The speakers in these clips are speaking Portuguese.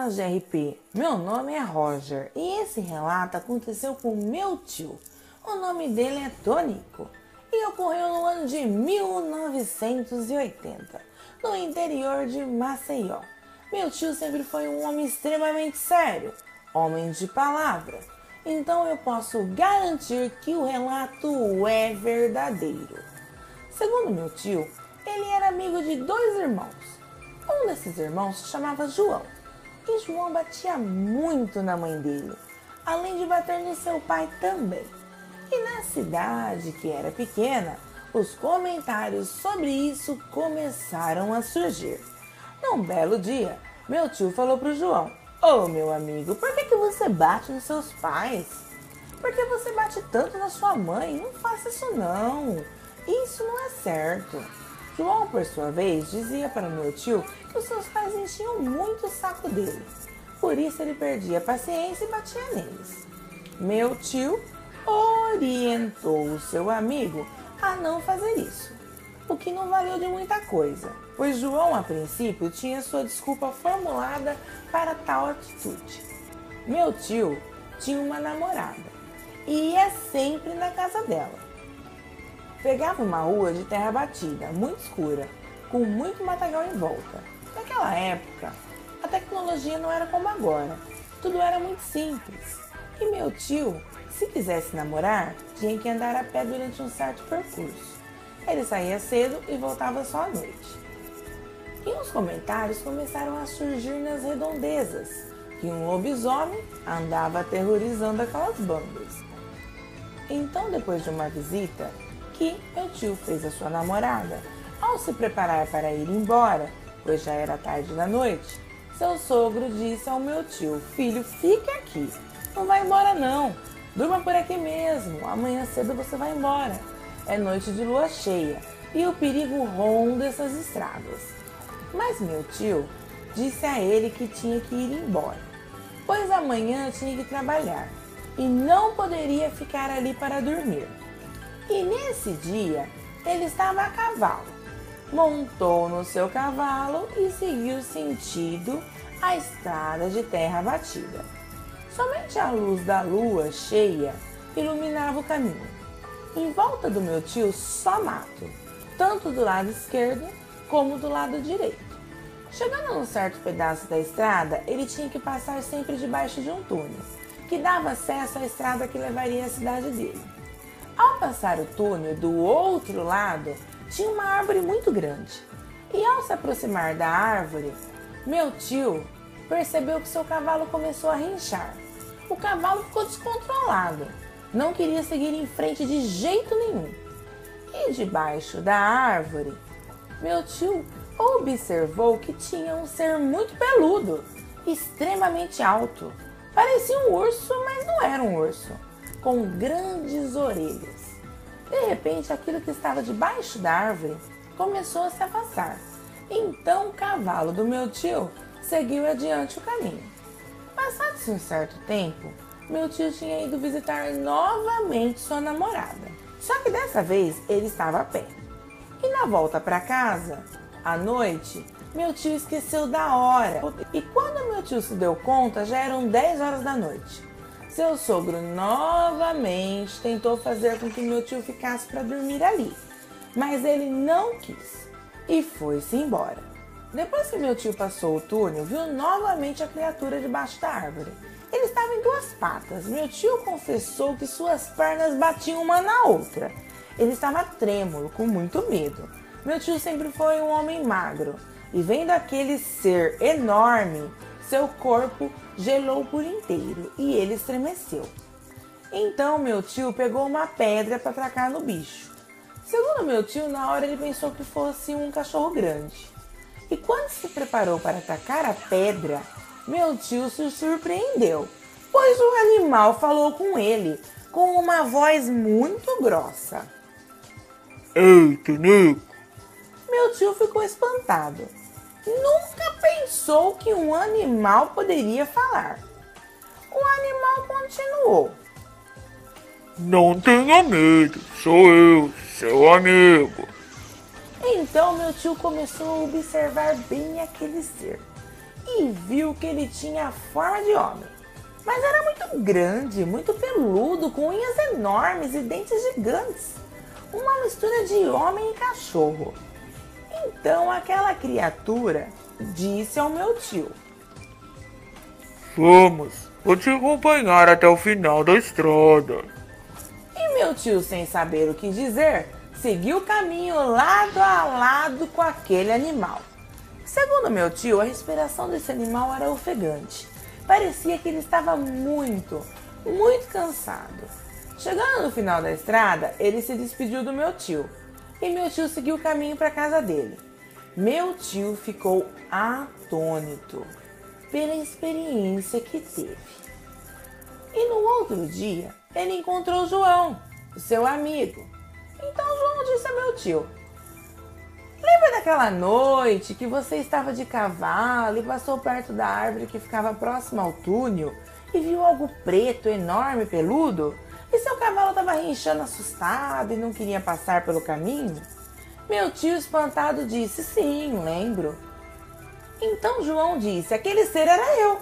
meninas de RP, meu nome é Roger e esse relato aconteceu com meu tio. O nome dele é Tônico e ocorreu no ano de 1980, no interior de Maceió. Meu tio sempre foi um homem extremamente sério, homem de palavra, então eu posso garantir que o relato é verdadeiro. Segundo meu tio, ele era amigo de dois irmãos. Um desses irmãos se chamava João, e João batia muito na mãe dele, além de bater no seu pai também. E na cidade, que era pequena, os comentários sobre isso começaram a surgir. Num belo dia, meu tio falou pro João: "Ô meu amigo, por que você bate nos seus pais? Por que você bate tanto na sua mãe? Não faça isso não, isso não é certo." João, por sua vez, dizia para meu tio que os seus pais enchiam muito o saco dele. Por isso ele perdia a paciência e batia neles. Meu tio orientou o seu amigo a não fazer isso, o que não valeu de muita coisa, pois João, a princípio, tinha sua desculpa formulada para tal atitude. Meu tio tinha uma namorada e ia sempre na casa dela. Pegava uma rua de terra batida, muito escura, com muito matagal em volta. Naquela época, a tecnologia não era como agora. Tudo era muito simples. E meu tio, se quisesse namorar, tinha que andar a pé durante um certo percurso. Ele saía cedo e voltava só à noite. E uns comentários começaram a surgir nas redondezas, que um lobisomem andava aterrorizando aquelas bandas. Então, depois de uma visita que meu tio fez a sua namorada, ao se preparar para ir embora, pois já era tarde da noite, seu sogro disse ao meu tio: "Filho, fique aqui, não vai embora não, durma por aqui mesmo, amanhã cedo você vai embora. É noite de lua cheia e o perigo ronda essas estradas." Mas meu tio disse a ele que tinha que ir embora, pois amanhã tinha que trabalhar e não poderia ficar ali para dormir. E nesse dia, ele estava a cavalo. Montou no seu cavalo e seguiu sentido a estrada de terra batida. Somente a luz da lua cheia iluminava o caminho. Em volta do meu tio, só mato, tanto do lado esquerdo como do lado direito. Chegando num certo pedaço da estrada, ele tinha que passar sempre debaixo de um túnel, que dava acesso à estrada que levaria à cidade dele. Ao passar o túnel do outro lado, tinha uma árvore muito grande. E ao se aproximar da árvore, meu tio percebeu que seu cavalo começou a rinchar. O cavalo ficou descontrolado, não queria seguir em frente de jeito nenhum. E debaixo da árvore, meu tio observou que tinha um ser muito peludo, extremamente alto. Parecia um urso, mas não era um urso, com grandes orelhas. De repente, aquilo que estava debaixo da árvore começou a se afastar. Então o cavalo do meu tio seguiu adiante o caminho. Passado-se um certo tempo, meu tio tinha ido visitar novamente sua namorada. Só que dessa vez ele estava a pé. E na volta para casa, à noite, meu tio esqueceu da hora. E quando meu tio se deu conta, já eram 10 horas da noite. Seu sogro novamente tentou fazer com que meu tio ficasse para dormir ali, mas ele não quis e foi-se embora. Depois que meu tio passou o túnel, viu novamente a criatura debaixo da árvore. Ele estava em duas patas. Meu tio confessou que suas pernas batiam uma na outra. Ele estava trêmulo, com muito medo. Meu tio sempre foi um homem magro e vendo aquele ser enorme, seu corpo gelou por inteiro e ele estremeceu. Então meu tio pegou uma pedra para atacar no bicho. Segundo meu tio, na hora ele pensou que fosse um cachorro grande. E quando se preparou para atacar a pedra, meu tio se surpreendeu, pois o animal falou com ele com uma voz muito grossa. "Ei, Tonico!" Meu tio ficou espantado. Nunca pensou que um animal poderia falar. O animal continuou. "Não tenha medo, sou eu, seu amigo." Então meu tio começou a observar bem aquele ser. e viu que ele tinha a forma de homem. Mas era muito grande, muito peludo, com unhas enormes e dentes gigantes. Uma mistura de homem e cachorro. Então aquela criatura disse ao meu tio: Vamos, vou te acompanhar até o final da estrada. E meu tio, sem saber o que dizer, seguiu o caminho lado a lado com aquele animal. Segundo meu tio, a respiração desse animal era ofegante. Parecia que ele estava muito cansado. Chegando no final da estrada, ele se despediu do meu tio. E meu tio seguiu o caminho para a casa dele. Meu tio ficou atônito pela experiência que teve. E no outro dia, ele encontrou João, o seu amigo. Então João disse a meu tio: lembra daquela noite que você estava de cavalo e passou perto da árvore que ficava próxima ao túnel e viu algo preto, enorme e peludo? E seu cavalo estava rinchando assustado e não queria passar pelo caminho? Meu tio, espantado, disse: sim, lembro. Então João disse: aquele ser era eu.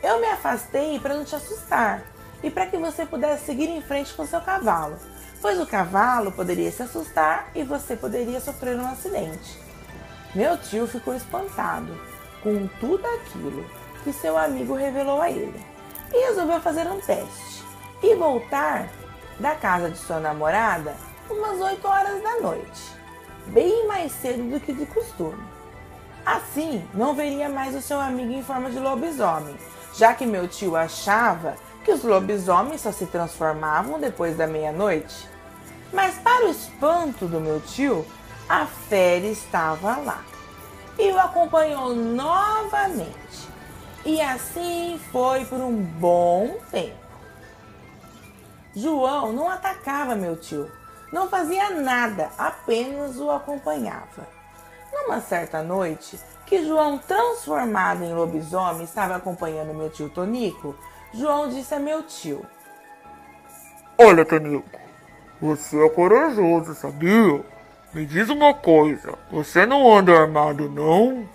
Eu me afastei para não te assustar e para que você pudesse seguir em frente com seu cavalo, pois o cavalo poderia se assustar e você poderia sofrer um acidente. Meu tio ficou espantado com tudo aquilo que seu amigo revelou a ele e resolveu fazer um teste e voltar da casa de sua namorada umas 8 horas da noite, bem mais cedo do que de costume. Assim, não veria mais o seu amigo em forma de lobisomem, já que meu tio achava que os lobisomens só se transformavam depois da meia-noite. Mas para o espanto do meu tio, a fera estava lá e o acompanhou novamente. E assim foi por um bom tempo. João não atacava meu tio, não fazia nada, apenas o acompanhava. Numa certa noite, que João, transformado em lobisomem, estava acompanhando meu tio Tonico, João disse a meu tio: Olha, Tonico, você é corajoso, sabia? Me diz uma coisa, você não anda armado, não?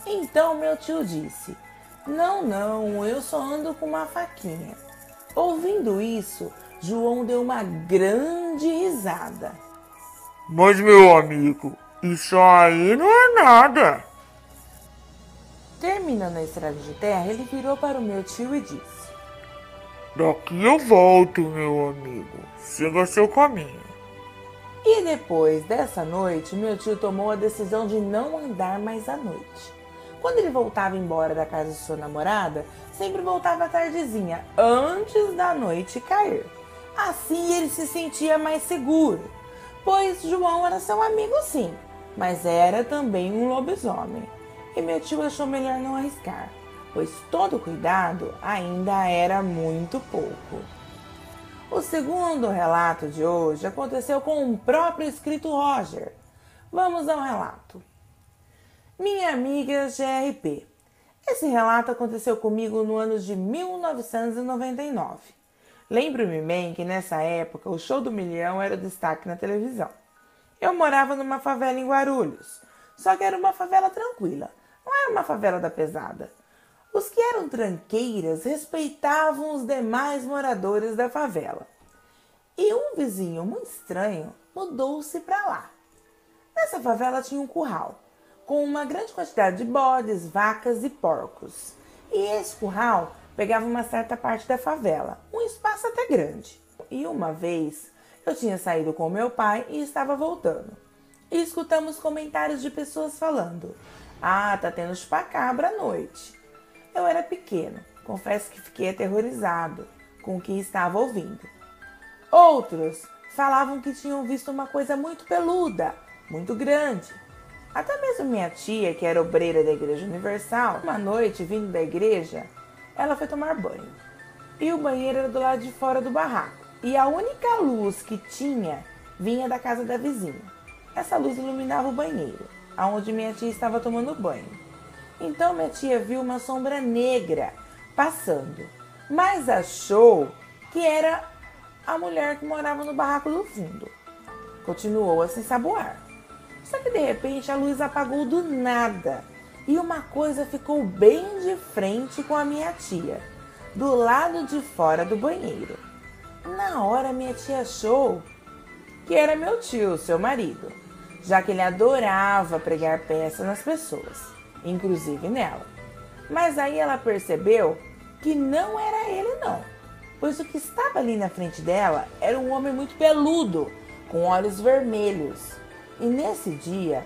Então meu tio disse: Não, eu só ando com uma faquinha. Ouvindo isso, João deu uma grande risada. Mas, meu amigo, isso aí não é nada. Terminando a estrada de terra, ele virou para o meu tio e disse: Daqui eu volto, meu amigo. Siga seu caminho. E depois dessa noite, meu tio tomou a decisão de não andar mais à noite. Quando ele voltava embora da casa de sua namorada, sempre voltava à tardezinha, antes da noite cair. Assim ele se sentia mais seguro, pois João era seu amigo sim, mas era também um lobisomem. E meu tio achou melhor não arriscar, pois todo cuidado ainda era muito pouco. O segundo relato de hoje aconteceu com o próprio escrito Roger. Vamos ao relato. Minha amiga GRP. Esse relato aconteceu comigo no ano de 1999. Lembro-me bem que nessa época o Show do Milhão era o destaque na televisão. Eu morava numa favela em Guarulhos, só que era uma favela tranquila, não era uma favela da pesada. Os que eram tranqueiras respeitavam os demais moradores da favela. E um vizinho muito estranho mudou-se para lá. Nessa favela tinha um curral, com uma grande quantidade de bodes, vacas e porcos. E esse curral pegava uma certa parte da favela, um espaço até grande. E uma vez eu tinha saído com meu pai e estava voltando. E escutamos comentários de pessoas falando: "Ah, tá tendo chupacabra à noite." Eu era pequeno, confesso que fiquei aterrorizado com o que estava ouvindo. Outros falavam que tinham visto uma coisa muito peluda, muito grande. Até mesmo minha tia, que era obreira da Igreja Universal, uma noite, vindo da igreja, ela foi tomar banho. E o banheiro era do lado de fora do barraco. E a única luz que tinha vinha da casa da vizinha. Essa luz iluminava o banheiro, aonde minha tia estava tomando banho. Então minha tia viu uma sombra negra passando, mas achou que era a mulher que morava no barraco do fundo. Continuou a se ensaboar. Só que de repente a luz apagou do nada e uma coisa ficou bem de frente com a minha tia, do lado de fora do banheiro. Na hora minha tia achou que era meu tio, seu marido, já que ele adorava pregar peça nas pessoas, inclusive nela. Mas aí ela percebeu que não era ele não, pois o que estava ali na frente dela era um homem muito peludo, com olhos vermelhos. E nesse dia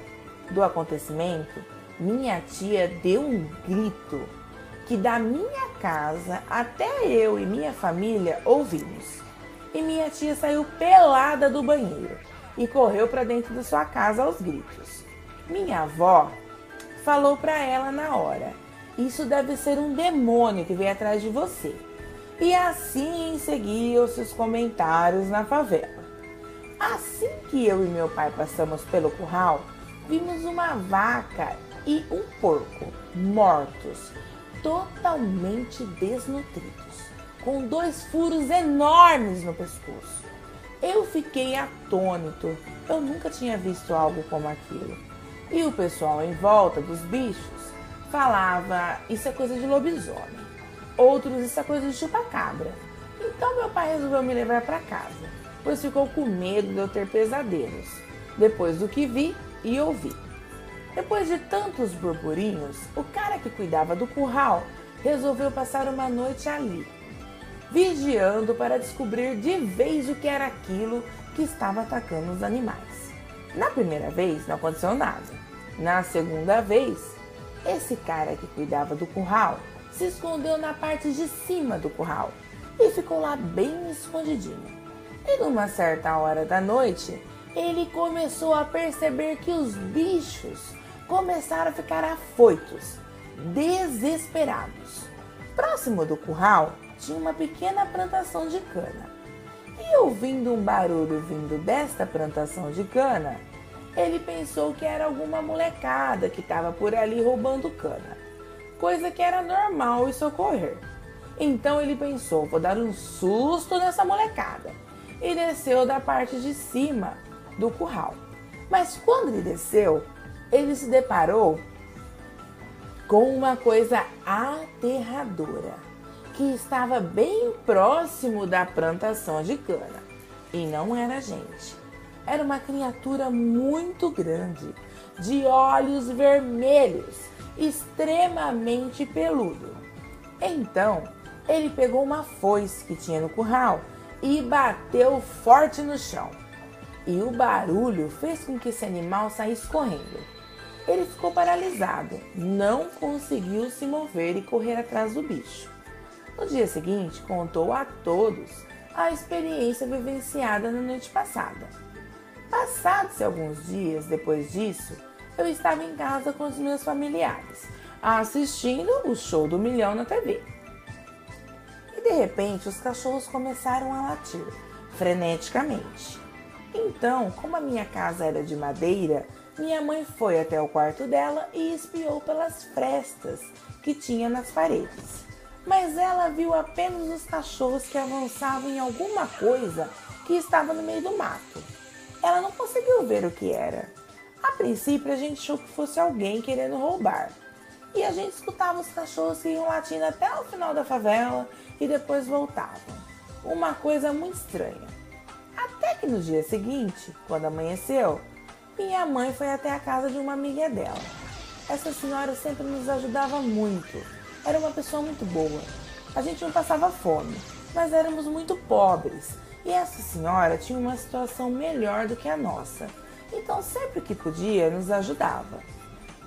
do acontecimento, minha tia deu um grito que da minha casa até eu e minha família ouvimos. E minha tia saiu pelada do banheiro e correu para dentro da sua casa aos gritos. Minha avó falou para ela na hora: "Isso deve ser um demônio que veio atrás de você." E assim seguiam-se os comentários na favela. Assim que eu e meu pai passamos pelo curral, vimos uma vaca e um porco mortos, totalmente desnutridos, com 2 furos enormes no pescoço. Eu fiquei atônito, eu nunca tinha visto algo como aquilo. E o pessoal em volta dos bichos falava: "Isso é coisa de lobisomem." Outros: "Isso é coisa de chupacabra." Então meu pai resolveu me levar para casa, pois ficou com medo de eu ter pesadelos, depois do que vi e ouvi. Depois de tantos burburinhos, o cara que cuidava do curral resolveu passar uma noite ali, vigiando para descobrir de vez o que era aquilo que estava atacando os animais. Na primeira vez não aconteceu nada. Na segunda vez, esse cara que cuidava do curral se escondeu na parte de cima do curral e ficou lá bem escondidinho. E numa certa hora da noite, ele começou a perceber que os bichos começaram a ficar afoitos, desesperados. Próximo do curral tinha uma pequena plantação de cana. E ouvindo um barulho vindo desta plantação de cana, ele pensou que era alguma molecada que estava por ali roubando cana, coisa que era normal isso ocorrer. Então ele pensou: "Vou dar um susto nessa molecada", e desceu da parte de cima do curral. Mas quando ele desceu, ele se deparou com uma coisa aterradora, que estava bem próximo da plantação de cana. E não era gente. Era uma criatura muito grande, de olhos vermelhos, extremamente peludo. Então, ele pegou uma foice que tinha no curral e bateu forte no chão. E o barulho fez com que esse animal saísse correndo. Ele ficou paralisado, não conseguiu se mover e correr atrás do bicho. No dia seguinte, contou a todos a experiência vivenciada na noite passada. Passados alguns dias depois disso, eu estava em casa com os meus familiares, assistindo o Show do Milhão na TV. E de repente, os cachorros começaram a latir, freneticamente. Então, como a minha casa era de madeira, minha mãe foi até o quarto dela e espiou pelas frestas que tinha nas paredes. Mas ela viu apenas os cachorros que avançavam em alguma coisa que estava no meio do mato. Ela não conseguiu ver o que era. A princípio, a gente achou que fosse alguém querendo roubar. E a gente escutava os cachorros que iam latindo até o final da favela e depois voltavam. Uma coisa muito estranha. Até que no dia seguinte, quando amanheceu, minha mãe foi até a casa de uma amiga dela. Essa senhora sempre nos ajudava muito. Era uma pessoa muito boa. A gente não passava fome, mas éramos muito pobres. E essa senhora tinha uma situação melhor do que a nossa. Então sempre que podia, nos ajudava.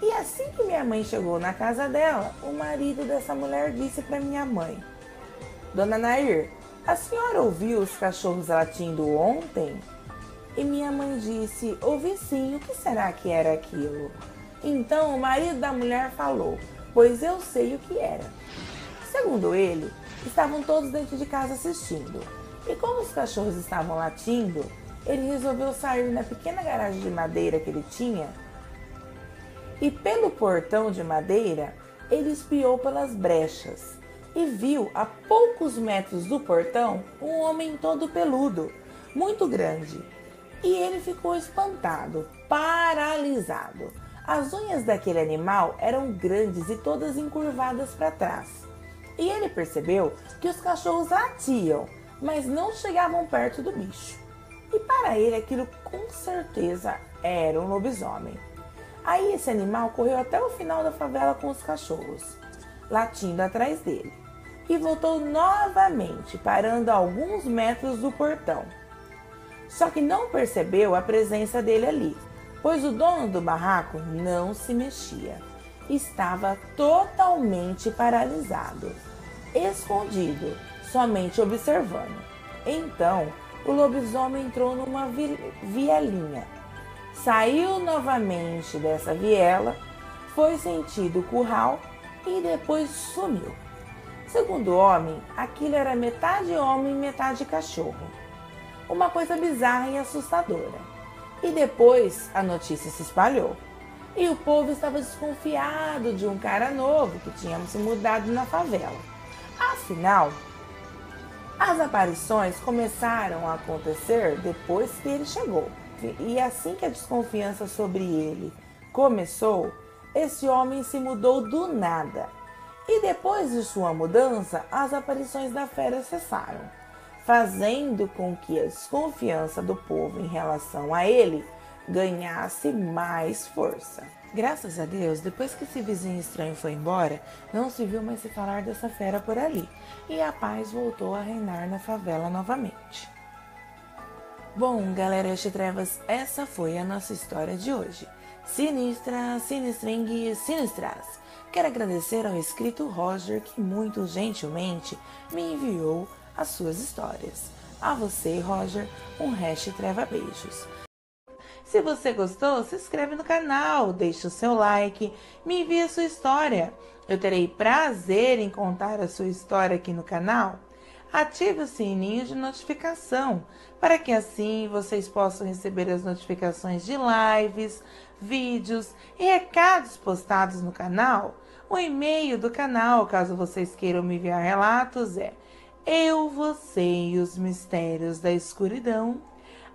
E assim que minha mãe chegou na casa dela, o marido dessa mulher disse para minha mãe: "Dona Nair, a senhora ouviu os cachorros latindo ontem?" E minha mãe disse: "Ouvi sim, o que será que era aquilo?" Então o marido da mulher falou: "Pois eu sei o que era." Segundo ele, estavam todos dentro de casa assistindo. E como os cachorros estavam latindo, ele resolveu sair na pequena garagem de madeira que ele tinha. E pelo portão de madeira, ele espiou pelas brechas e viu a poucos metros do portão um homem todo peludo, muito grande. E ele ficou espantado, paralisado. As unhas daquele animal eram grandes e todas encurvadas para trás. E ele percebeu que os cachorros latiam, mas não chegavam perto do bicho. E para ele aquilo com certeza era um lobisomem. Aí esse animal correu até o final da favela com os cachorros, latindo atrás dele. E voltou novamente, parando a alguns metros do portão. Só que não percebeu a presença dele ali, pois o dono do barraco não se mexia. Estava totalmente paralisado, escondido, somente observando. Então, o lobisomem entrou numa vielinha. Saiu novamente dessa viela, foi sentido o curral e depois sumiu. Segundo o homem, aquilo era metade homem e metade cachorro. Uma coisa bizarra e assustadora. E depois a notícia se espalhou. E o povo estava desconfiado de um cara novo que tinha se mudado na favela. Afinal, as aparições começaram a acontecer depois que ele chegou. E assim que a desconfiança sobre ele começou, esse homem se mudou do nada. E depois de sua mudança, as aparições da fera cessaram, fazendo com que a desconfiança do povo em relação a ele ganhasse mais força. Graças a Deus, depois que esse vizinho estranho foi embora, não se viu mais se falar dessa fera por ali, e a paz voltou a reinar na favela novamente. Bom, galera de trevas, essa foi a nossa história de hoje. Sinistra, sinistrengue, sinistras. Quero agradecer ao inscrito Roger, que muito gentilmente me enviou as suas histórias. A você, Roger, um treva beijos. Se você gostou, se inscreve no canal, deixe o seu like, me envie a sua história. Eu terei prazer em contar a sua história aqui no canal. Ative o sininho de notificação, para que assim vocês possam receber as notificações de lives, vídeos e recados postados no canal. O e-mail do canal, caso vocês queiram me enviar relatos, é eu, você e os mistérios da escuridão,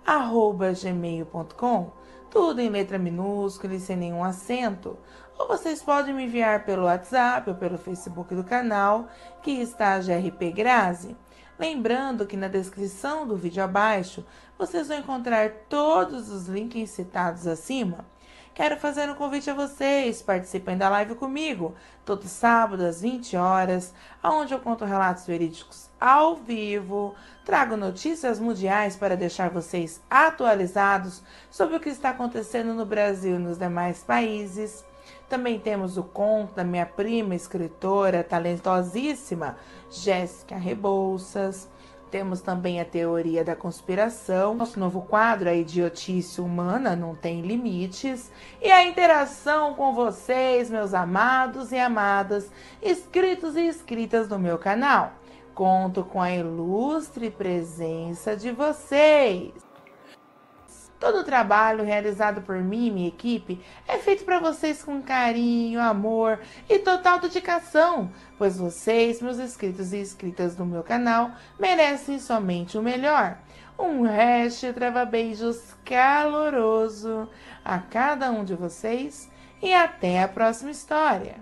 @gmail.com, tudo em letra minúscula e sem nenhum acento. Ou vocês podem me enviar pelo WhatsApp ou pelo Facebook do canal, que está a GRP Grazi. Lembrando que na descrição do vídeo abaixo, vocês vão encontrar todos os links citados acima. Quero fazer um convite a vocês, participem da live comigo, todo sábado às 20 horas, onde eu conto relatos verídicos ao vivo, trago notícias mundiais para deixar vocês atualizados sobre o que está acontecendo no Brasil e nos demais países. Também temos o conto da minha prima, escritora talentosíssima, Jéssica Rebouças. Temos também a teoria da conspiração, nosso novo quadro, a idiotice humana não tem limites, e a interação com vocês, meus amados e amadas, inscritos e inscritas no meu canal. Conto com a ilustre presença de vocês. Todo o trabalho realizado por mim e minha equipe é feito para vocês com carinho, amor e total dedicação, pois vocês, meus inscritos e inscritas do meu canal, merecem somente o melhor. Um treva beijos caloroso a cada um de vocês e até a próxima história.